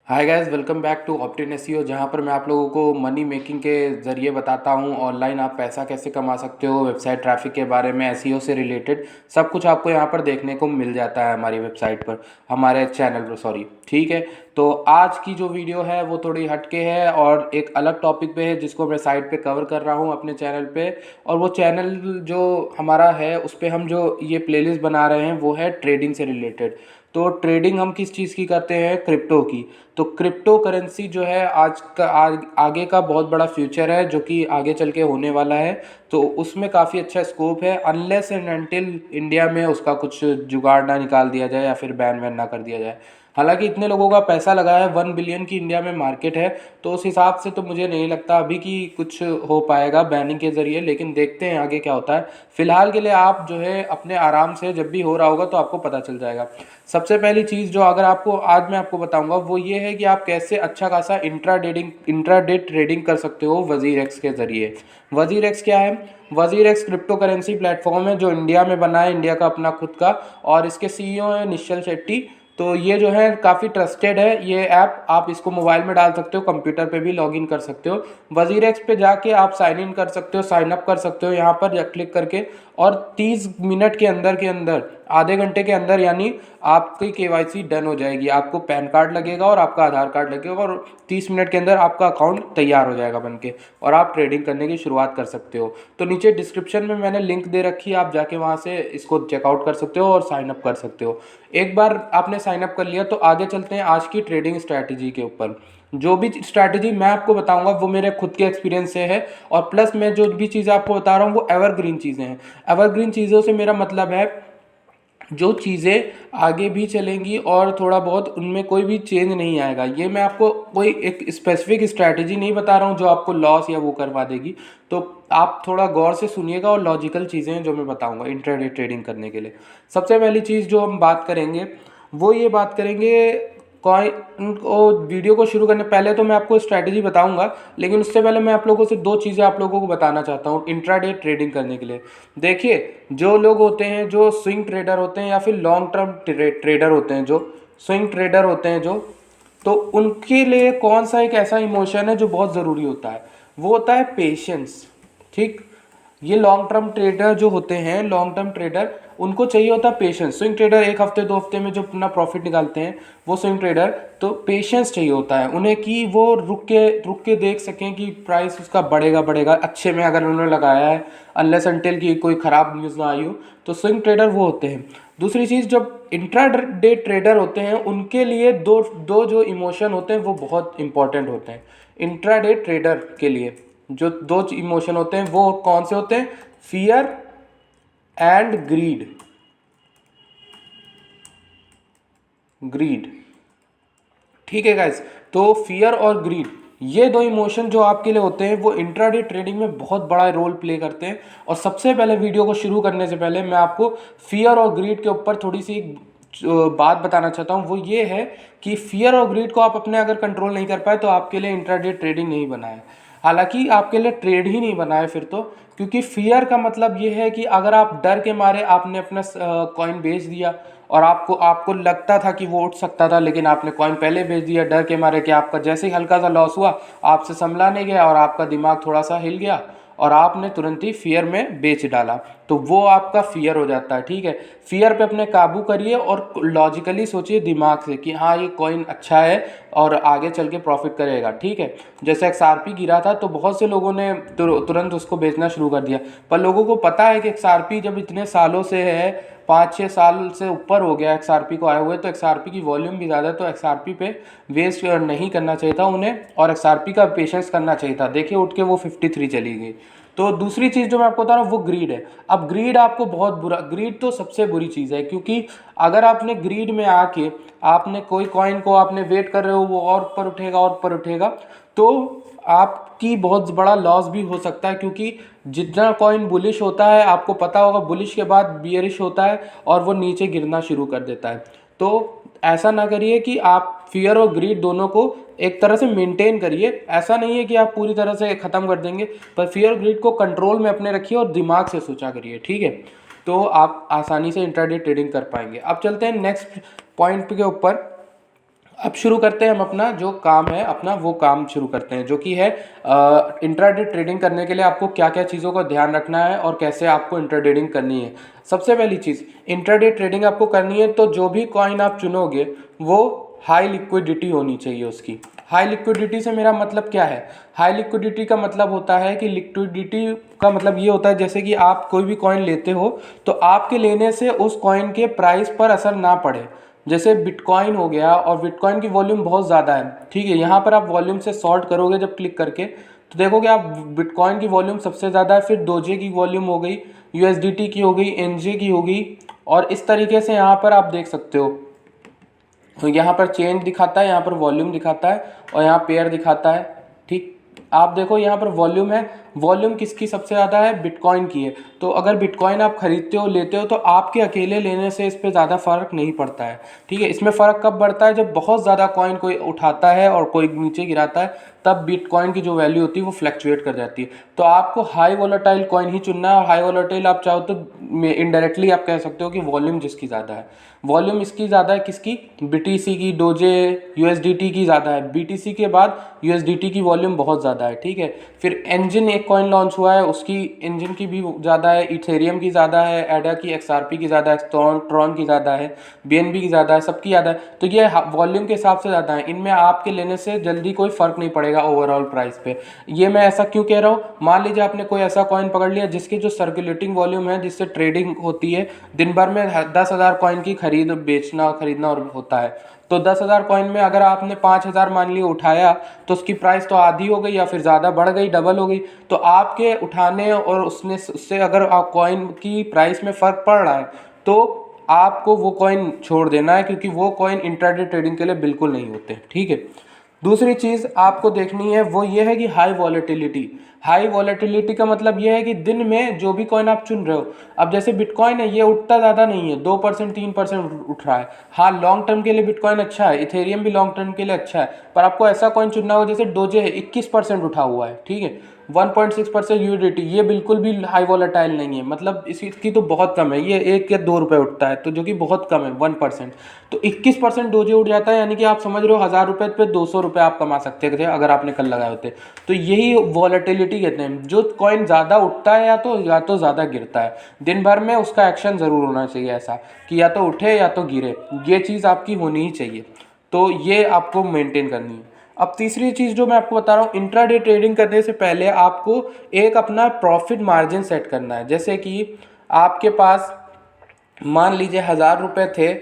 Hi guys, welcome back to Optin SEO, जहाँ पर मैं आप लोगों को मनी मेकिंग के ज़रिए बताता हूँ। ऑनलाइन आप पैसा कैसे कमा सकते हो, वेबसाइट ट्रैफिक के बारे में, एसईओ से रिलेटेड सब कुछ आपको यहाँ पर देखने को मिल जाता है हमारी वेबसाइट पर, हमारे चैनल पर, सॉरी। ठीक है, तो आज की जो वीडियो है वो थोड़ी हटके है और एक अलग टॉपिक पे है जिसको मैं साइड पे कवर कर रहा हूँ अपने चैनल पे। और वो चैनल जो हमारा है उस पर हम जो ये प्लेलिस्ट बना रहे हैं वो है ट्रेडिंग से रिलेटेड। तो ट्रेडिंग हम किस चीज़ की करते हैं? क्रिप्टो की। तो क्रिप्टो करेंसी जो है आगे का बहुत बड़ा फ्यूचर है जो कि आगे चल के होने वाला है। तो उसमें काफ़ी अच्छा स्कोप है, अनलेस एंड अनटिल इंडिया में उसका कुछ जुगाड़ ना निकाल दिया जाए या फिर बैन वैन ना कर दिया जाए। हालांकि इतने लोगों का पैसा लगा है, 1 बिलियन की इंडिया में मार्केट है, तो उस हिसाब से तो मुझे नहीं लगता अभी कि कुछ हो पाएगा बैनिंग के ज़रिए, लेकिन देखते हैं आगे क्या होता है। फिलहाल के लिए आप जो है अपने आराम से, जब भी हो रहा होगा तो आपको पता चल जाएगा। सबसे पहली चीज़ जो अगर आपको आज मैं आपको बताऊंगा वो ये है कि आप कैसे अच्छा खासा इंट्राडे ट्रेडिंग कर सकते हो वजीर एक्स के ज़रिए। वजीर एक्स क्या है? वजीर एक्स क्रिप्टो करेंसी प्लेटफॉर्म है जो इंडिया में बना है, इंडिया का अपना खुद का, और इसके सीईओ है निश्चल शेट्टी। तो ये जो है काफ़ी ट्रस्टेड है ये ऐप। आप इसको मोबाइल में डाल सकते हो, कंप्यूटर पे भी लॉगिन कर सकते हो। वजीर एक्स पे जाके आप साइन इन कर सकते हो, साइन अप कर सकते हो यहाँ पर क्लिक करके। और 30 मिनट के अंदर, आधे घंटे के अंदर यानी आपकी केवाईसी डन हो जाएगी। आपको पैन कार्ड लगेगा और आपका आधार कार्ड लगेगा और 30 मिनट के अंदर आपका अकाउंट तैयार हो जाएगा बनके, और आप ट्रेडिंग करने की शुरुआत कर सकते हो। तो नीचे डिस्क्रिप्शन में मैंने लिंक दे रखी है, आप जाके वहाँ से इसको चेकआउट कर सकते हो और साइन अप कर सकते हो। एक बार आपने साइन अप कर लिया तो आगे चलते हैं आज की ट्रेडिंग स्ट्रैटेजी के ऊपर। जो भी स्ट्रैटेजी मैं आपको बताऊंगा वो मेरे खुद के एक्सपीरियंस से है, और प्लस मैं जो भी चीज़ें आपको बता रहा हूँ वो एवरग्रीन चीज़ें हैं। एवरग्रीन चीज़ों से मेरा मतलब है जो चीज़ें आगे भी चलेंगी और थोड़ा बहुत उनमें कोई भी चेंज नहीं आएगा। ये मैं आपको कोई एक स्पेसिफिक स्ट्रैटेजी नहीं बता रहा हूँ जो आपको लॉस या वो करवा देगी। तो आप थोड़ा गौर से सुनिएगा और लॉजिकल चीज़ें हैं जो मैं बताऊँगा इंट्राडे ट्रेडिंग करने के लिए। सबसे पहली चीज़ जो हम बात करेंगे वो ये बात करेंगे कॉइन को। वीडियो को शुरू करने पहले तो मैं आपको स्ट्रैटेजी बताऊंगा, लेकिन उससे पहले मैं आप लोगों से दो चीज़ें आप लोगों को बताना चाहता हूँ इंट्राडे ट्रेडिंग करने के लिए। देखिए, जो लोग होते हैं जो स्विंग ट्रेडर होते हैं या फिर लॉन्ग टर्म ट्रेडर होते हैं, जो स्विंग ट्रेडर होते हैं जो, तो उनके लिए कौन सा एक ऐसा इमोशन है जो बहुत ज़रूरी होता है? वो होता है पेशेंस। ठीक, ये लॉन्ग टर्म ट्रेडर जो होते हैं, लॉन्ग टर्म ट्रेडर, उनको चाहिए होता है पेशेंस। स्विंग ट्रेडर एक हफ्ते दो हफ्ते में जो अपना प्रॉफिट निकालते हैं वो स्विंग ट्रेडर, तो पेशेंस चाहिए होता है उन्हें कि वो रुक के देख सकें कि प्राइस उसका बढ़ेगा बढ़ेगा अच्छे में, अगर उन्होंने लगाया है, अनलेस अनटिल की कोई ख़राब न्यूज़ ना आई हो। तो स्विंग ट्रेडर वो होते हैं। दूसरी चीज़, जब इंट्राडे ट्रेडर होते हैं उनके लिए दो दो जो इमोशन होते हैं वो बहुत इंपॉर्टेंट होते हैं। इंट्राडे ट्रेडर के लिए जो दो इमोशन होते हैं वो कौन से होते हैं? Fear and greed. ग्रीड, ठीक है गाइस। तो फियर और ग्रीड, ये दो इमोशन जो आपके लिए होते हैं वो इंट्राडे ट्रेडिंग में बहुत बड़ा रोल प्ले करते हैं। और सबसे पहले वीडियो को शुरू करने से पहले मैं आपको फियर और ग्रीड के ऊपर थोड़ी सी बात बताना चाहता हूँ। वो ये है कि फियर और ग्रीड को आप अपने अगर कंट्रोल नहीं कर पाए तो आपके लिए इंट्राडे ट्रेडिंग नहीं बना है। हालांकि आपके लिए ट्रेड ही नहीं बना है फिर तो, क्योंकि फियर का मतलब ये है कि अगर आप डर के मारे आपने अपना कॉइन बेच दिया और आपको आपको लगता था कि वो उठ सकता था, लेकिन आपने कॉइन पहले बेच दिया डर के मारे कि आपका जैसे ही हल्का सा लॉस हुआ आपसे संभला नहीं गया और आपका दिमाग थोड़ा सा हिल गया और आपने तुरंत ही फियर में बेच डाला, तो वो आपका फियर हो जाता है। ठीक है, फियर पे अपने काबू करिए और लॉजिकली सोचिए दिमाग से कि हाँ ये कॉइन अच्छा है और आगे चल के प्रॉफिट करेगा। ठीक है, जैसे XRP गिरा था तो बहुत से लोगों ने तुरंत उसको बेचना शुरू कर दिया, पर लोगों को पता है कि XRP जब इतने सालों से है, 5-6 साल से ऊपर हो गया XRP को आए हुए, तो XRP की वॉल्यूम भी ज़्यादा है, तो XRP पे वेस्ट नहीं करना चाहिए था उन्हें और XRP का पेशेंस करना चाहिए था। देखिए उठ के वो 53 चली गई। तो दूसरी चीज़ जो मैं आपको बता रहा हूँ वो ग्रीड है। अब ग्रीड आपको बहुत बुरा, ग्रीड तो सबसे बुरी चीज़ है, क्योंकि अगर आपने ग्रीड में आके आपने कोई कॉइन को आपने वेट कर रहे हो वो और ऊपर उठेगा और ऊपर उठेगा, तो आपकी बहुत बड़ा लॉस भी हो सकता है। क्योंकि जितना कॉइन बुलिश होता है, आपको पता होगा बुलिश के बाद बियरिश होता है और वो नीचे गिरना शुरू कर देता है। तो ऐसा ना करिए कि आप फियर और ग्रीड दोनों को एक तरह से मेंटेन करिए। ऐसा नहीं है कि आप पूरी तरह से ख़त्म कर देंगे, पर फियर और ग्रीड को कंट्रोल में अपने रखिए और दिमाग से सोचा करिए। ठीक है, तो आप आसानी से इंट्राडे ट्रेडिंग कर पाएंगे। अब चलते हैं नेक्स्ट पॉइंट के ऊपर। अब शुरू करते हैं हम अपना जो काम है, अपना वो काम शुरू करते हैं, जो कि है इंट्राडे ट्रेडिंग करने के लिए आपको क्या क्या चीज़ों का ध्यान रखना है और कैसे आपको इंट्रा ट्रेडिंग करनी है। सबसे पहली चीज़, इंट्राडे ट्रेडिंग आपको करनी है तो जो भी कॉइन आप चुनोगे वो हाई लिक्विडिटी होनी चाहिए उसकी। हाई लिक्विडिटी से मेरा मतलब क्या है? हाई लिक्विडिटी का मतलब होता है कि लिक्विडिटी का मतलब ये होता है जैसे कि आप कोई भी कॉइन लेते हो तो आपके लेने से उस कॉइन के प्राइस पर असर ना पड़े। जैसे बिटकॉइन हो गया, और बिटकॉइन की वॉल्यूम बहुत ज़्यादा है, ठीक है। यहाँ पर आप वॉल्यूम से सॉर्ट करोगे जब क्लिक करके तो देखोगे आप बिटकॉइन की वॉल्यूम सबसे ज़्यादा है, फिर डोजे की वॉल्यूम हो गई, यूएसडीटी की हो गई, एनजे की हो गई, और इस तरीके से यहाँ पर आप देख सकते हो। यहाँ पर चेंज दिखाता है, यहाँ पर वॉल्यूम दिखाता है, और यहाँ पेयर दिखाता है, ठीक। आप देखो यहाँ पर वॉल्यूम है, वॉल्यूम किसकी सबसे ज़्यादा है? बिटकॉइन की है। तो अगर बिटकॉइन आप खरीदते हो, लेते हो, तो आपके अकेले लेने से इस पर ज़्यादा फ़र्क नहीं पड़ता है, ठीक है। इसमें फ़र्क कब पड़ता है? जब बहुत ज़्यादा कॉइन कोई उठाता है और कोई नीचे गिराता है, तब बिटकॉइन की जो वैल्यू होती है वो फ्लक्चुएट कर जाती है। तो आपको हाई वोलेटाइल कॉइन ही चुनना है, और हाई वोलेटाइल आप चाहो तो इनडायरेक्टली आप कह सकते हो कि वॉल्यूम जिसकी ज़्यादा है, वॉल्यूम इसकी ज़्यादा है, किसकी? बीटीसी की, डोजे, यूएसडीटी की ज़्यादा है। बीटीसी के बाद यूएसडीटी की वॉल्यूम बहुत ज़्यादा है, ठीक है। फिर एंजिन एक कॉइन लॉन्च हुआ है, उसकी इंजन की भी ज़्यादा है, इथेरियम की ज़्यादा है, एडा की, एक्सआरपी की ज़्यादा है, ट्रॉन की ज़्यादा है, बीएनबी की ज़्यादा है, सबकी ज़्यादा है। तो ये वॉल्यूम के हिसाब से ज़्यादा है, इनमें आपके लेने से जल्दी कोई फ़र्क नहीं पड़ेगा ओवरऑल प्राइस पे। ये मैं ऐसा क्यों कह रहा हूँ? मान लीजिए आपने कोई ऐसा कॉइन पकड़ लिया जिसकी जो सर्कुलेटिंग वॉल्यूम है, जिससे ट्रेडिंग होती है, दिन भर में 10,000 कॉइन की खरीदना और होता है, तो 10,000 कॉइन में अगर आपने 5,000 मान लिया उठाया, तो उसकी प्राइस तो आधी हो गई या फिर ज़्यादा बढ़ गई, डबल हो गई। तो आपके उठाने और उससे अगर आप कॉइन की प्राइस में फ़र्क पड़ रहा है तो आपको वो कॉइन छोड़ देना है, क्योंकि वो कॉइन इंट्राडे ट्रेडिंग के लिए बिल्कुल नहीं होते, ठीक है। दूसरी चीज़ आपको देखनी है वो ये है कि हाई वॉलेटिलिटी। हाई वॉलेटिलिटी का मतलब ये है कि दिन में जो भी कॉइन आप चुन रहे हो, अब जैसे बिटकॉइन है, ये उठता ज़्यादा नहीं है, 2% 3% उठ रहा है। हाँ, लॉन्ग टर्म के लिए बिटकॉइन अच्छा है, इथेरियम भी लॉन्ग टर्म के लिए अच्छा है, पर आपको ऐसा कॉइन चुनना होगा, जैसे डोजे है, 21% उठा हुआ है, ठीक है, 1.6% यूडिटी, ये बिल्कुल भी हाई वॉलेटाइल नहीं है, मतलब इसकी तो बहुत कम है, ये 1 या 2 रुपये उठता है, तो जो कि बहुत कम है, 1%। तो 21% डोजे उठ जाता है, यानी कि आप समझ रहे हो 1,000 रुपये पे 200 रुपये आप कमा सकते थे अगर आपने कल लगाए होते। तो यही वॉलेटिलिटी कहते हैं, जो कॉइन ज़्यादा उठता है या तो ज़्यादा गिरता है, दिन भर में उसका एक्शन ज़रूर होना चाहिए ऐसा कि या तो उठे या तो गिरे, ये चीज़ आपकी होनी ही चाहिए। तो ये आपको मेंटेन करनी है। अब तीसरी चीज़ जो मैं आपको बता रहा हूँ, इंट्राडे ट्रेडिंग करने से पहले आपको एक अपना प्रॉफिट मार्जिन सेट करना है। जैसे कि आपके पास मान लीजिए 1,000 रुपये थे,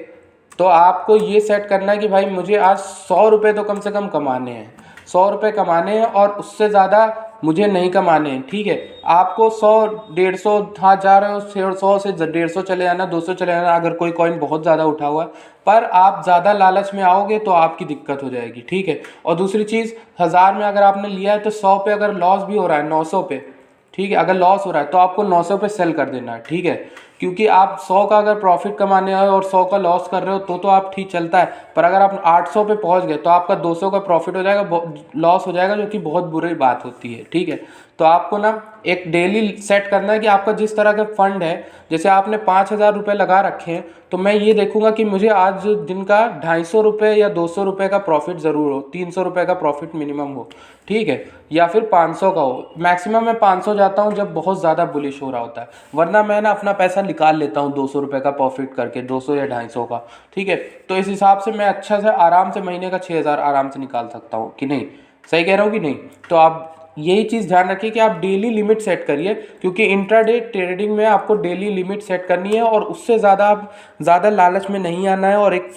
तो आपको ये सेट करना है कि भाई मुझे आज 100 रुपये तो कम से कम कमाने हैं, 100 रुपये कमाने हैं, और उससे ज़्यादा मुझे नहीं कमाने हैं, ठीक है। आपको 100, 150, हाँ जा रहे हो 100 से 150 चले जाना, 200 चले जाना, अगर कोई कॉइन बहुत ज़्यादा उठा हुआ है, पर आप ज़्यादा लालच में आओगे तो आपकी दिक्कत हो जाएगी, ठीक है। और दूसरी चीज़, 1,000 में अगर आपने लिया है तो 100 पे अगर लॉस भी हो रहा है, 900 पे, ठीक है, अगर लॉस हो रहा है तो आपको 900 पे सेल कर देना है, ठीक है। क्योंकि आप 100 का अगर प्रॉफिट कमाने आए और 100 का लॉस कर रहे हो तो आप ठीक चलता है, पर अगर आप 800 पे पहुंच गए तो आपका 200 का प्रॉफिट हो जाएगा, लॉस हो जाएगा, जो कि बहुत बुरी बात होती है, ठीक है। तो आपको ना एक डेली सेट करना है कि आपका जिस तरह का फंड है, जैसे आपने 5,000 रुपये लगा रखे हैं, तो मैं ये देखूंगा कि मुझे आज दिन का 250 रुपये या 200 रुपये का प्रॉफिट ज़रूर हो, 300 रुपये का प्रॉफिट मिनिमम हो, ठीक है, या फिर 500 का हो। मैक्सिमम मैं 500 जाता हूँ जब बहुत ज़्यादा बुलिश हो रहा होता है, वरना मैं ना अपना पैसा निकाल लेता हूँ 200 रुपये का प्रॉफिट करके, 200 या 250 का, ठीक है। तो इस हिसाब से मैं अच्छा से आराम से महीने का 6,000 आराम से निकाल सकता हूँ, कि नहीं? सही कह रहा हूँ कि नहीं? तो आप यही चीज़ ध्यान रखिए कि आप डेली लिमिट सेट करिए, क्योंकि इंट्राडे ट्रेडिंग में आपको डेली लिमिट सेट करनी है, और उससे ज़्यादा आप ज़्यादा लालच में नहीं आना है, और एक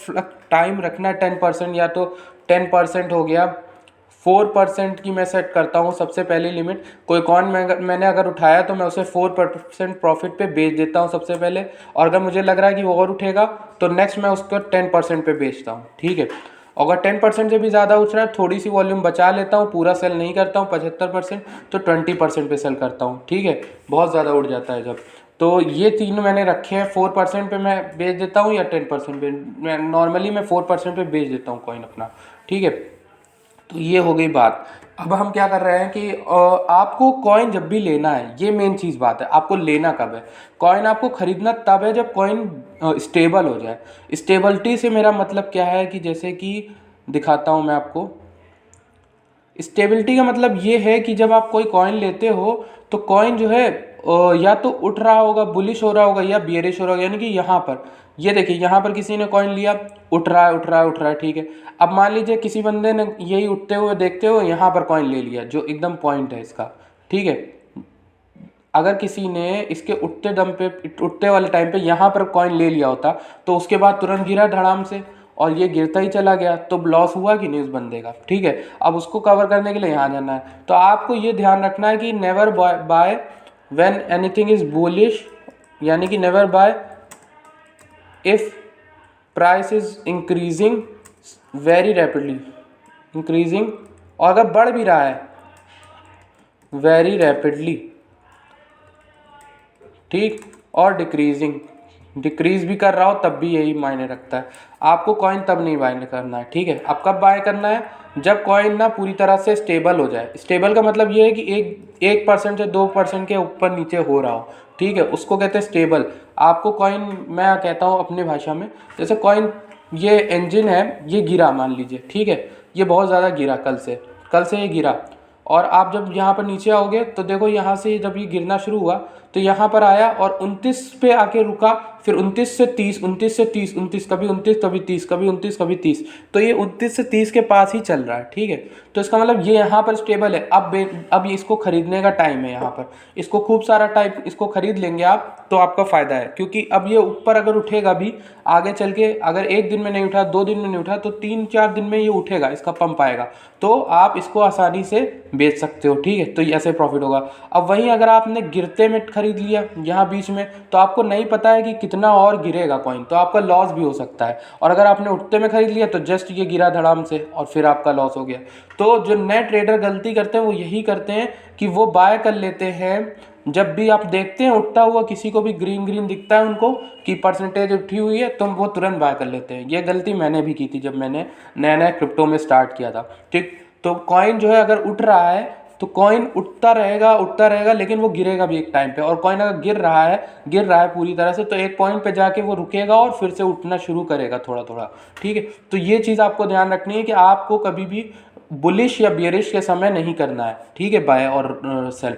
टाइम रखना है 10%, या तो 10% हो गया, 4% की मैं सेट करता हूँ सबसे पहले लिमिट। कोई कॉइन मैंने अगर उठाया तो मैं उसे 4% प्रॉफिट पे बेच देता हूँ सबसे पहले, और अगर मुझे लग रहा है कि वो और उठेगा तो नेक्स्ट मैं उसको 10% पे बेचता हूँ, ठीक है। अगर 10% से भी ज़्यादा उठ रहा है, थोड़ी सी वॉल्यूम बचा लेता हूँ, पूरा सेल नहीं करता हूँ 75%, तो 20% पे सेल करता हूँ, ठीक है। बहुत ज़्यादा उठ जाता है जब, तो ये तीनों मैंने रखे हैं। 4% पे मैं बेच देता हूँ, या 10% पे, मैं नॉर्मली मैं 4% पे बेच देता हूँ कॉइन अपना, ठीक है। तो ये हो गई बात। अब हम क्या कर रहे हैं कि आपको कॉइन जब भी लेना है, ये मेन चीज़ बात है, आपको लेना कब है? कॉइन आपको खरीदना तब है जब कॉइन स्टेबल हो जाए। स्टेबिलिटी से मेरा मतलब क्या है कि जैसे कि दिखाता हूँ मैं आपको। स्टेबिलिटी का मतलब ये है कि जब आप कोई कॉइन लेते हो तो कॉइन जो है या तो उठ रहा होगा, बुलिश हो रहा होगा, या बियरिश हो रहा होगा। यानी कि यहाँ पर ये देखिए, यहाँ पर किसी ने कॉइन लिया, उठ रहा है उठ रहा है उठ रहा है, ठीक है। अब मान लीजिए किसी बंदे ने यही उठते हुए देखते हुए यहाँ पर कॉइन ले लिया जो एकदम पॉइंट है इसका, ठीक है। अगर किसी ने इसके उठते दम पे, उठते वाले टाइम पे यहाँ पर कॉइन ले लिया होता तो उसके बाद तुरंत गिरा धड़ाम से और ये गिरता ही चला गया, तो लॉस हुआ कि नहीं उस बंदे का, ठीक है। अब उसको कवर करने के लिए यहाँ जाना है। तो आपको ये ध्यान रखना है कि never buy when anything is bullish, यानी कि never buy if price is increasing very rapidly, increasing, और अगर बढ़ भी रहा है वेरी रैपिडली, ठीक, और डिक्रीजिंग, डिक्रीज भी कर रहा हो तब भी यही मायने रखता है। आपको कॉइन तब नहीं बाय करना है, ठीक है। अब कब बाय करना है? जब कॉइन ना पूरी तरह से स्टेबल हो जाए। स्टेबल का मतलब ये है कि 1% से 2% के ऊपर नीचे हो रहा हो, ठीक है, उसको कहते हैं स्टेबल। आपको कॉइन, मैं कहता हूँ अपनी भाषा में, जैसे कॉइन ये इंजन है, ये गिरा मान लीजिए, ठीक है, ये बहुत ज़्यादा गिरा, कल से ये गिरा, और आप जब यहाँ पर नीचे आओगे तो देखो यहाँ से जब ये गिरना शुरू हुआ तो यहाँ पर आया और 29 पे आके रुका, फिर 29 से 30, 29 से 30, 29, कभी 29 कभी 30, कभी 29 कभी 30, तो ये 29 से 30 के पास ही चल रहा है, ठीक है। तो इसका मतलब ये यहाँ पर स्टेबल है। अब ये इसको खरीदने का टाइम है, यहाँ पर इसको खूब सारा टाइम इसको खरीद लेंगे आप तो आपका फ़ायदा है, क्योंकि अब ये ऊपर अगर उठेगा भी आगे चल के, अगर एक दिन में नहीं उठा, 2 दिन में नहीं उठा, तो 3-4 दिन में ये उठेगा, इसका पंप आएगा, तो आप इसको आसानी से बेच सकते हो, ठीक है। तो ऐसे प्रॉफिट होगा। अब वहीं अगर आपने गिरते में खरीद लिया यहाँ बीच में, तो आपको नहीं पता है कि कितना और गिरेगा कॉइन, तो आपका लॉस भी हो सकता है। और अगर आपने उठते में खरीद लिया तो जस्ट ये गिरा धड़ाम से और फिर आपका लॉस हो गया। तो जो नए ट्रेडर गलती करते हैं वो यही करते हैं कि वो बाय कर लेते हैं, जब भी आप देखते हैं उठता हुआ किसी को भी ग्रीन ग्रीन दिखता है उनको कि परसेंटेज उठी हुई है, तो वो तुरंत बाय कर लेते हैं। ये गलती मैंने भी की थी जब मैंने नया नया क्रिप्टो में स्टार्ट किया था, ठीक। तो कॉइन जो है अगर उठ रहा है तो कॉइन उठता रहेगा, लेकिन वो गिरेगा भी एक टाइम पे। और कॉइन अगर गिर रहा है पूरी तरह से, तो एक पॉइंट पे जाके वो रुकेगा और फिर से उठना शुरू करेगा थोड़ा थोड़ा, ठीक है। तो ये चीज़ आपको ध्यान रखनी है कि आपको कभी भी बुलिश या बियरिश के समय नहीं करना है, ठीक है, बाय और सेल।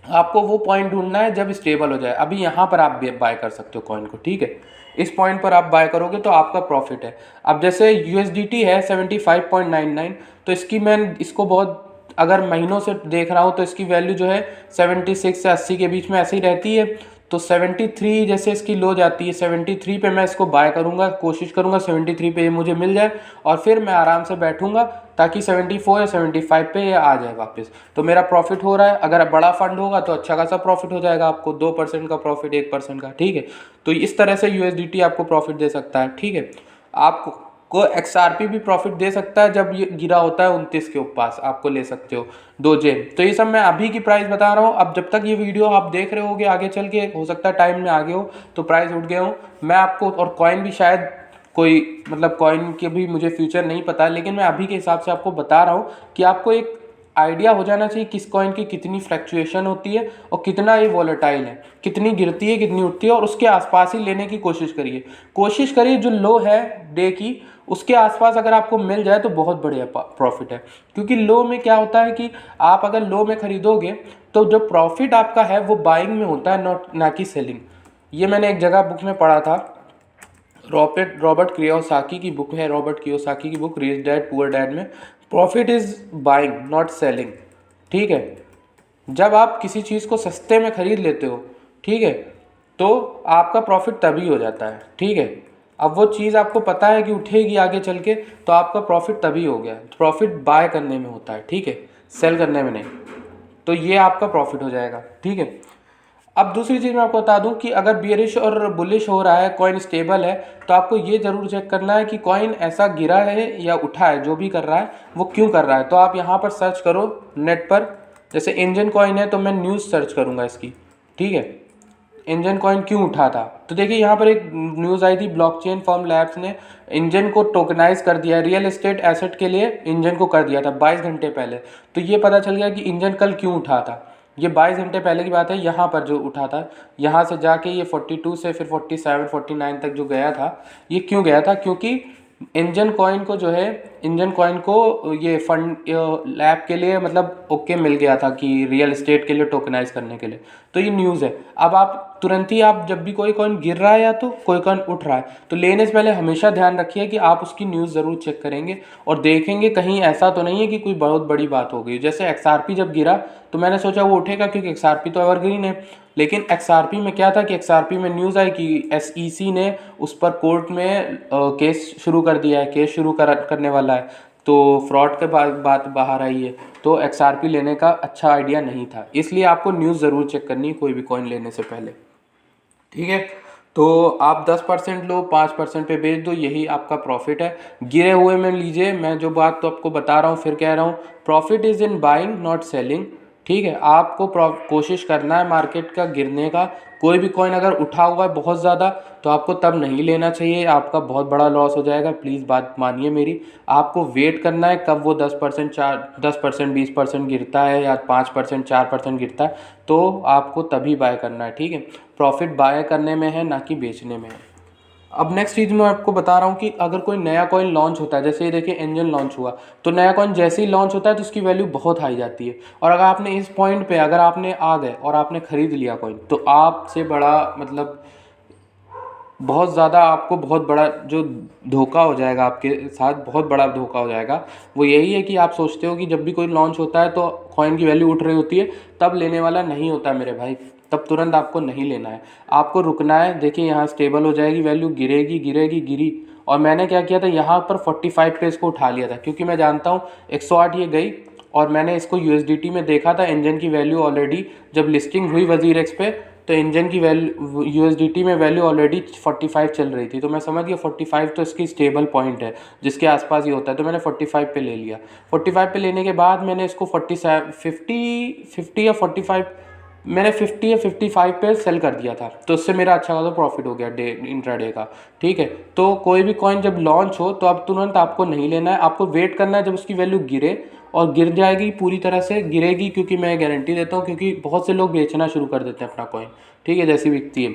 आपको वो पॉइंट ढूंढना है जब स्टेबल हो जाए। अभी यहाँ पर आप बाय कर सकते हो कॉइन को, ठीक है। इस पॉइंट पर आप बाय करोगे तो आपका प्रॉफिट है। अब जैसे USDT है 75.99, तो मैं इसको बहुत अगर महीनों से देख रहा हूँ तो इसकी वैल्यू जो है 76 से 80 के बीच में ऐसी ही रहती है। तो 73 जैसे इसकी लो जाती है, 73 पे मैं इसको बाय करूँगा, कोशिश करूँगा 73 पे ये मुझे मिल जाए, और फिर मैं आराम से बैठूँगा ताकि 74 या 75 पे ये आ जाए वापस। तो मेरा प्रॉफिट हो रहा है। अगर बड़ा फंड होगा तो अच्छा खासा प्रॉफिट हो जाएगा आपको, 2% का प्रॉफिट, 1% का, ठीक है। तो इस तरह से USDT आपको प्रॉफिट दे सकता है, ठीक है। आपको XRP भी प्रॉफिट दे सकता है, जब ये गिरा होता है 29 के पास आपको ले सकते हो डोजे। तो ये सब मैं अभी की प्राइस बता रहा हूँ। अब जब तक ये वीडियो आप देख रहे होगे आगे चल के, हो सकता है टाइम में आगे हो तो प्राइस उठ गए हो। मैं आपको, और कॉइन भी शायद कोई, मतलब कॉइन के भी मुझे फ्यूचर नहीं पता, लेकिन मैं अभी के हिसाब से आपको बता रहा हूँ कि आपको एक आइडिया हो जाना चाहिए किस कॉइन की कितनी फ्लक्चुएशन होती है और कितना ये वॉलेटाइल है, कितनी गिरती है कितनी उठती है, और उसके आसपास ही लेने की कोशिश करिए जो लो है डे की उसके आसपास अगर आपको मिल जाए तो बहुत बढ़िया प्रॉफिट है। क्योंकि लो में क्या होता है कि आप अगर लो में खरीदोगे तो जो प्रॉफिट आपका है वो बाइंग में होता है, ना कि सेलिंग। ये मैंने एक जगह बुक में पढ़ा था, रॉबर्ट कियोसाकी की बुक है, रॉबर्ट कियोसाकी की book rich dad poor dad में, profit is buying not selling, ठीक है। जब आप किसी चीज़ को सस्ते में खरीद लेते हो, ठीक है, तो आपका प्रॉफिट तभी हो जाता है, ठीक है। अब वो चीज़ आपको पता है कि उठेगी आगे चल के, तो आपका प्रॉफिट तभी हो गया। प्रॉफिट बाय करने में होता है, ठीक है, सेल करने में नहीं। तो ये आपका प्रॉफिट हो जाएगा, ठीक है। अब दूसरी चीज़ मैं आपको बता दूं कि अगर बियरिश और बुलिश हो रहा है, कॉइन स्टेबल है, तो आपको ये ज़रूर चेक करना है कि कॉइन ऐसा गिरा है या उठा है, जो भी कर रहा है वो क्यों कर रहा है। तो आप यहाँ पर सर्च करो नेट पर, जैसे इंजन कॉइन है तो मैं न्यूज़ सर्च करूँगा इसकी, ठीक है, इंजन कॉइन क्यों उठा था। तो देखिए यहाँ पर एक न्यूज़ आई थी, ब्लॉकचेन फर्म लैब्स ने इंजन को टोकनाइज कर दिया, रियल एस्टेट एसेट के लिए इंजन को कर दिया था 22 घंटे पहले। तो ये पता चल गया कि इंजन कल क्यों उठा था। ये 22 घंटे पहले की बात है। यहाँ पर जो उठा था, यहाँ से जाके ये 42 से फिर 47 49 तक जो गया था, ये क्यों गया था, क्योंकि इंजन कॉइन को जो है, इंजन कॉइन को ये फंड लैब के लिए मतलब ओके मिल गया था कि रियल एस्टेट के लिए टोकनाइज करने के लिए। तो ये न्यूज़ है। अब आप तुरंत ही, आप जब भी कोई कॉइन गिर रहा है या तो कोई कॉइन उठ रहा है, तो लेने से पहले हमेशा ध्यान रखिए कि आप उसकी न्यूज़ ज़रूर चेक करेंगे और देखेंगे कहीं ऐसा तो नहीं है कि कोई बहुत बड़ी बात हो गई। जैसे XRP जब गिरा तो मैंने सोचा वो उठेगा क्योंकि XRP तो एवरग्रीन है, लेकिन XRP में क्या था कि XRP में न्यूज़ आई कि SEC ने उस पर कोर्ट में केस शुरू कर दिया है, केस शुरू करने वाला है। तो फ्रॉड के बात बाहर आई है। तो XRP लेने का अच्छा आइडिया नहीं था, इसलिए आपको न्यूज़ ज़रूर चेक करनी है कोई भी कॉइन लेने से पहले, ठीक है। तो आप 10% लो, 5% पे बेच दो, यही आपका प्रॉफिट है। गिरे हुए में लीजिए, मैं जो बात तो आपको बता रहा हूँ फिर कह रहा हूँ, profit is in buying not selling, ठीक है। आपको कोशिश करना है मार्केट का गिरने का। कोई भी कॉइन अगर उठा हुआ है बहुत ज़्यादा तो आपको तब नहीं लेना चाहिए, आपका बहुत बड़ा लॉस हो जाएगा। प्लीज़ बात मानिए मेरी। आपको वेट करना है कब वो 10%, 20% गिरता है या 5%, 4% गिरता है, तो आपको तभी बाय करना है, ठीक है। प्रॉफिट बाय करने में है, ना कि बेचने में है। अब नेक्स्ट चीज़ मैं आपको बता रहा हूँ कि अगर कोई नया कॉइन लॉन्च होता है, जैसे ये देखिए एंजन लॉन्च हुआ, तो नया कॉइन जैसे ही लॉन्च होता है तो उसकी वैल्यू बहुत हाई जाती है। और अगर आपने इस पॉइंट पे अगर आपने आ गए और आपने ख़रीद लिया कॉइन, तो आपसे बड़ा मतलब बहुत ज़्यादा, आपको बहुत बड़ा जो धोखा हो जाएगा, आपके साथ बहुत बड़ा धोखा हो जाएगा। वो यही है कि आप सोचते हो कि जब भी कोई लॉन्च होता है तो कॉइन की वैल्यू उठ रही होती है, तब लेने वाला नहीं होता मेरे भाई। तब तुरंत आपको नहीं लेना है, आपको रुकना है। देखिए यहाँ स्टेबल हो जाएगी वैल्यू, गिरेगी गिरेगी गिरी, और मैंने क्या किया था, यहाँ पर 45 पे इसको उठा लिया था, क्योंकि मैं जानता हूँ 108 ये गई। और मैंने इसको USDT में देखा था, इंजन की वैल्यू ऑलरेडी जब लिस्टिंग हुई वजीरेक्स पे, तो इंजन की वैल्यू USDT में वैल्यू ऑलरेडी 45 चल रही थी। तो मैं समझ गया 45 तो इसकी स्टेबल पॉइंट है, जिसके आसपास ही होता है। तो मैंने 45 पे ले लिया। 45 पे लेने के बाद मैंने इसको 50 या 45, मैंने 50 या 55 पे सेल कर दिया था। तो उससे मेरा अच्छा खासा प्रॉफिट हो गया इंट्राडे का, ठीक है। तो कोई भी कॉइन जब लॉन्च हो तो अब तुरंत आपको नहीं लेना है, आपको वेट करना है जब उसकी वैल्यू गिरे, और गिर जाएगी पूरी तरह से गिरेगी, क्योंकि मैं गारंटी देता हूँ, क्योंकि बहुत से लोग बेचना शुरू कर देते हैं अपना कॉइन, ठीक है, जैसी बिकती है।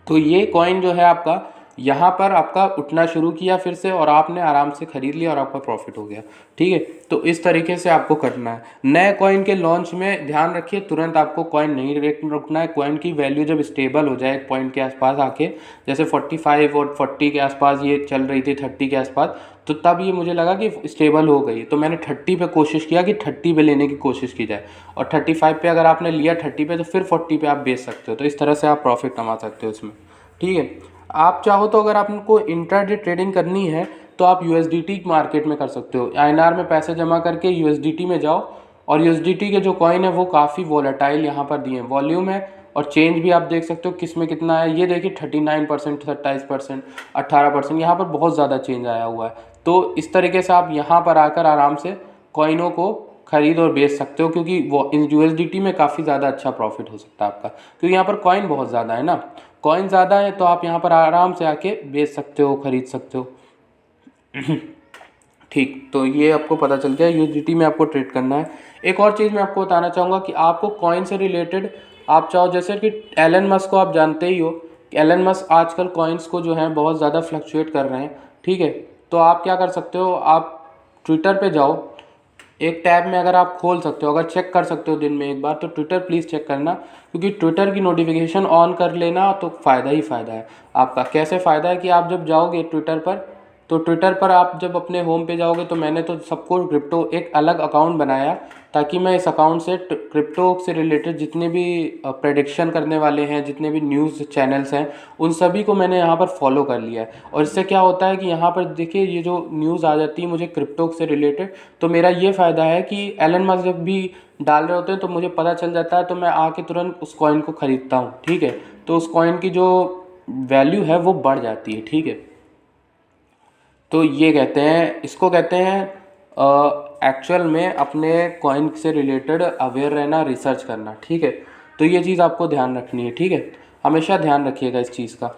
तो ये कॉइन जो है आपका, यहाँ पर आपका उठना शुरू किया फिर से, और आपने आराम से खरीद लिया और आपका प्रॉफिट हो गया, ठीक है। तो इस तरीके से आपको करना है। नए कॉइन के लॉन्च में ध्यान रखिए, तुरंत आपको कॉइन नहीं रुकना है। कॉइन की वैल्यू जब स्टेबल हो जाए एक पॉइंट के आसपास आके, जैसे 45 और 40 के आसपास ये चल रही थी, 30 के आसपास, तो तब ये मुझे लगा कि स्टेबल हो गई। तो मैंने 30 पे कोशिश किया कि 30 पे लेने की कोशिश की जाए, और 35 पे अगर आपने लिया 30 पे, तो फिर 40 पे आप बेच सकते हो। तो इस तरह से आप प्रॉफिट कमा सकते हो इसमें, ठीक है। आप चाहो तो अगर आपको इंट्राडे ट्रेडिंग करनी है तो आप USDT मार्केट में कर सकते हो। INR में पैसे जमा करके USDT में जाओ, और USDT के जो कॉइन है वो काफ़ी वॉलेटाइल यहाँ पर दिए हैं, वॉल्यूम है, और चेंज भी आप देख सकते हो किस में कितना है। ये देखिए 39%, 27%, 18%, यहाँ पर बहुत ज़्यादा चेंज आया हुआ है। तो इस तरीके से आप यहाँ पर आकर आराम से कॉइनों को खरीद और बेच सकते हो, क्योंकि वो USDT में काफ़ी ज़्यादा अच्छा प्रॉफिट हो सकता है आपका, क्योंकि यहाँ पर कॉइन बहुत ज़्यादा है ना, कॉइन ज़्यादा है, तो आप यहाँ पर आराम से आके बेच सकते हो, खरीद सकते हो। ठीक, तो ये आपको पता चल गया USDT में आपको ट्रेड करना है। एक और चीज़ मैं आपको बताना चाहूँगा कि आपको कॉइन से रिलेटेड, आप चाहो जैसे कि एलन मस्क को आप जानते ही हो, कि एलन मस्क आजकल कॉइन्स को जो है बहुत ज़्यादा फ्लक्चुएट कर रहे हैं, ठीक है। तो आप क्या कर सकते हो, आप ट्विटर पे जाओ, एक टैब में अगर आप खोल सकते हो, अगर चेक कर सकते हो दिन में एक बार, तो ट्विटर प्लीज़ चेक करना, क्योंकि ट्विटर की नोटिफिकेशन ऑन कर लेना तो फ़ायदा ही फ़ायदा है आपका। कैसे फ़ायदा है कि आप जब जाओगे ट्विटर पर, तो ट्विटर पर आप जब अपने होम पे जाओगे, तो मैंने तो सबको क्रिप्टो एक अलग अकाउंट बनाया, ताकि मैं इस अकाउंट से क्रिप्टो से रिलेटेड जितने भी प्रेडिक्शन करने वाले हैं, जितने भी न्यूज़ चैनल्स हैं, उन सभी को मैंने यहाँ पर फॉलो कर लिया है। और इससे क्या होता है कि यहाँ पर देखिए ये जो न्यूज़ आ जाती है मुझे क्रिप्टो से रिलेटेड, तो मेरा ये फ़ायदा है कि एलन मस्क जब भी डाल रहे होते हैं तो मुझे पता चल जाता है, तो मैं आके तुरंत उस कॉइन को ख़रीदता हूँ, ठीक है। तो उस कॉइन की जो वैल्यू है वो बढ़ जाती है, ठीक है। तो ये कहते हैं, इसको कहते हैं एक्चुअल में अपने कॉइन से रिलेटेड अवेयर रहना, रिसर्च करना, ठीक है। तो ये चीज़ आपको ध्यान रखनी है, ठीक है, हमेशा ध्यान रखिएगा इस चीज़ का।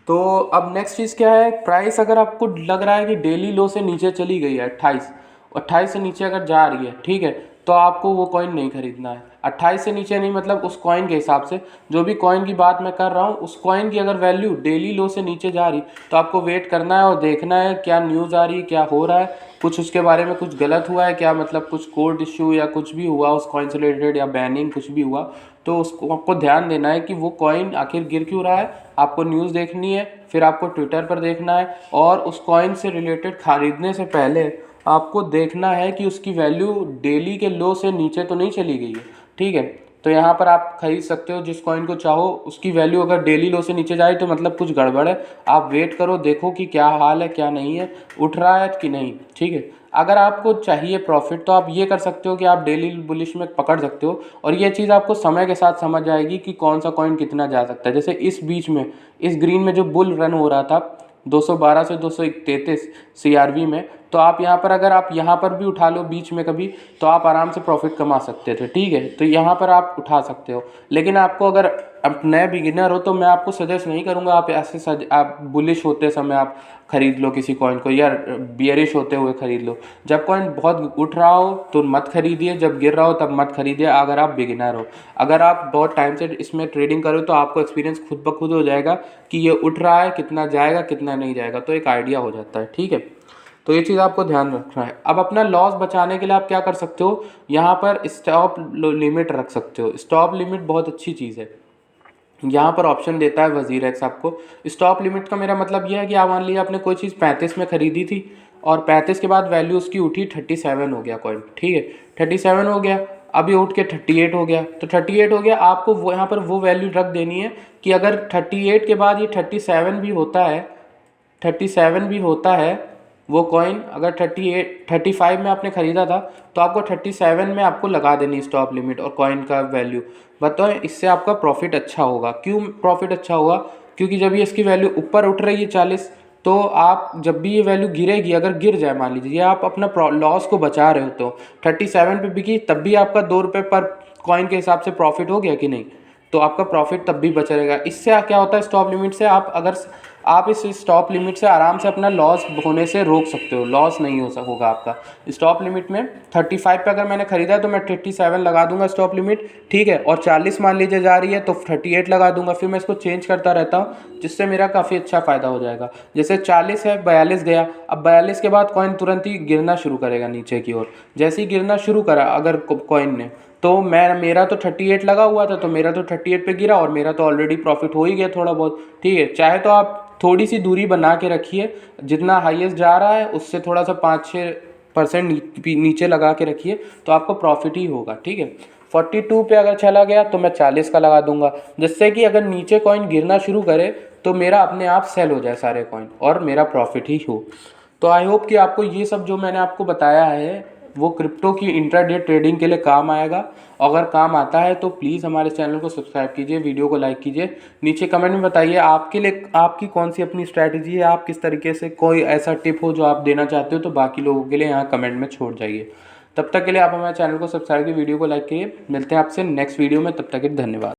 तो अब नेक्स्ट चीज़ क्या है, प्राइस अगर आपको लग रहा है कि डेली लो से नीचे चली गई है 28 से नीचे अगर जा रही है, ठीक है, तो आपको वो कॉइन नहीं खरीदना है। 28 से नीचे नहीं, मतलब उस कॉइन के हिसाब से, जो भी कॉइन की बात मैं कर रहा हूँ उस कॉइन की अगर वैल्यू डेली लो से नीचे जा रही तो आपको वेट करना है और देखना है क्या न्यूज़ आ रही, क्या हो रहा है, कुछ उसके बारे में कुछ गलत हुआ है क्या, मतलब कुछ कोड इशू या कुछ भी हुआ उस कॉइन से रिलेटेड या बैनिंग कुछ भी हुआ, तो उसको आपको ध्यान देना है कि वो कॉइन आखिर गिर क्यों रहा है। आपको न्यूज़ देखनी है, फिर आपको ट्विटर पर देखना है, और उस कॉइन से रिलेटेड खरीदने से पहले आपको देखना है कि उसकी वैल्यू डेली के लो से नीचे तो नहीं चली गई है। ठीक है, तो यहाँ पर आप खरीद सकते हो जिस कॉइन को चाहो, उसकी वैल्यू अगर डेली लो से नीचे जाए तो मतलब कुछ गड़बड़ है। आप वेट करो, देखो कि क्या हाल है क्या नहीं है, उठ रहा है कि नहीं। ठीक है, अगर आपको चाहिए प्रॉफिट तो आप ये कर सकते हो कि आप डेली बुलिश में पकड़ सकते हो, और ये चीज़ आपको समय के साथ समझ आएगी कि कौन सा कॉइन कितना जा सकता है। जैसे इस बीच में इस ग्रीन में जो बुल रन हो रहा था 212 से 233 CRV में, तो आप यहाँ पर अगर आप यहाँ पर भी उठा लो बीच में कभी, तो आप आराम से प्रॉफिट कमा सकते थे। ठीक है, तो यहाँ पर आप उठा सकते हो, लेकिन आपको अगर आप नए बिगिनर हो तो मैं आपको सजेस्ट नहीं करूँगा आप ऐसे आप बुलिश होते समय आप खरीद लो किसी कॉइन को, या बियरिश होते हुए खरीद लो। जब कॉइन बहुत उठ रहा हो तो मत खरीदिए, जब गिर रहा हो तब मत खरीदिए अगर आप बिगिनर हो। अगर आप बहुत टाइम से इसमें ट्रेडिंग करो तो आपको एक्सपीरियंस खुद ब खुद हो जाएगा कि ये उठ रहा है, कितना जाएगा कितना नहीं जाएगा, तो एक आइडिया हो जाता है। ठीक है, तो ये चीज़ आपको ध्यान रखना है। अब अपना लॉस बचाने के लिए आप क्या कर सकते हो, यहाँ पर स्टॉप लिमिट रख सकते हो। स्टॉप लिमिट बहुत अच्छी चीज़ है, यहाँ पर ऑप्शन देता है WZIRX आपको। स्टॉप लिमिट का मेरा मतलब ये है कि आप मान लीजिए आपने कोई चीज़ 35 में ख़रीदी थी और 35 के बाद वैल्यू उसकी उठी 37 हो गया कॉइन। ठीक है, 37 हो गया, अभी उठ के 38 हो गया, तो 38 हो गया, आपको वो यहाँ पर वो वैल्यू रख देनी है कि अगर 38 के बाद ये 37 भी होता है, 37 भी होता है वो कॉइन, अगर 35 में आपने ख़रीदा था तो आपको 37 में आपको लगा देनी स्टॉप लिमिट और कॉइन का वैल्यू। बताओ, इससे आपका प्रॉफिट अच्छा होगा। क्यों प्रॉफिट अच्छा होगा? क्योंकि जब ये इसकी वैल्यू ऊपर उठ रही है 40, तो आप जब भी ये वैल्यू गिरेगी, अगर गिर जाए मान लीजिए, ये आप अपना लॉस को बचा रहे हो, तो 37 पे बिकी तब भी आपका 2 रुपये पर कॉइन के हिसाब से प्रॉफिट हो गया कि नहीं, तो आपका प्रॉफिट तब भी बचा रहेगा। इससे क्या होता है, स्टॉप लिमिट से आप इस स्टॉप लिमिट से आराम से अपना लॉस होने से रोक सकते हो, लॉस नहीं होगा आपका। स्टॉप लिमिट में 35 पे अगर मैंने ख़रीदा है तो मैं 37 लगा दूंगा स्टॉप लिमिट। ठीक है, और 40 मान लीजिए जा रही है तो 38 लगा दूंगा, फिर मैं इसको चेंज करता रहता हूँ, जिससे मेरा काफ़ी अच्छा फ़ायदा हो जाएगा। जैसे 40 है, 42 गया, अब 42 के बाद कॉइन तुरंत ही गिरना शुरू करेगा नीचे की ओर। जैसे ही गिरना शुरू करा अगर कॉइन ने, तो मेरा तो 38 लगा हुआ था, तो मेरा तो 38 पे गिरा और मेरा तो ऑलरेडी प्रॉफिट हो ही गया थोड़ा बहुत। ठीक है, चाहे तो आप थोड़ी सी दूरी बना के रखिए, जितना हाईएस्ट जा रहा है उससे थोड़ा सा 5-6% नीचे लगा के रखिए, तो आपको प्रॉफिट ही होगा। ठीक है, 42 पे अगर चला गया तो मैं 40 का लगा दूंगा, जिससे कि अगर नीचे कॉइन गिरना शुरू करे तो मेरा अपने आप सेल हो जाए सारे कॉइन और मेरा प्रॉफिट ही हो। तो आई होप कि आपको ये सब जो मैंने आपको बताया है वो क्रिप्टो की इंट्राडे ट्रेडिंग के लिए काम आएगा। अगर काम आता है तो प्लीज़ हमारे चैनल को सब्सक्राइब कीजिए, वीडियो को लाइक कीजिए, नीचे कमेंट में बताइए आपके लिए आपकी कौन सी अपनी स्ट्रैटेजी है, आप किस तरीके से, कोई ऐसा टिप हो जो आप देना चाहते हो तो बाकी लोगों के लिए यहाँ कमेंट में छोड़ जाइए। तब तक के लिए आप हमारे चैनल को सब्सक्राइब कीजिए, वीडियो को लाइक कीजिए। मिलते हैं आपसे नेक्स्ट वीडियो में, तब तक के लिए धन्यवाद।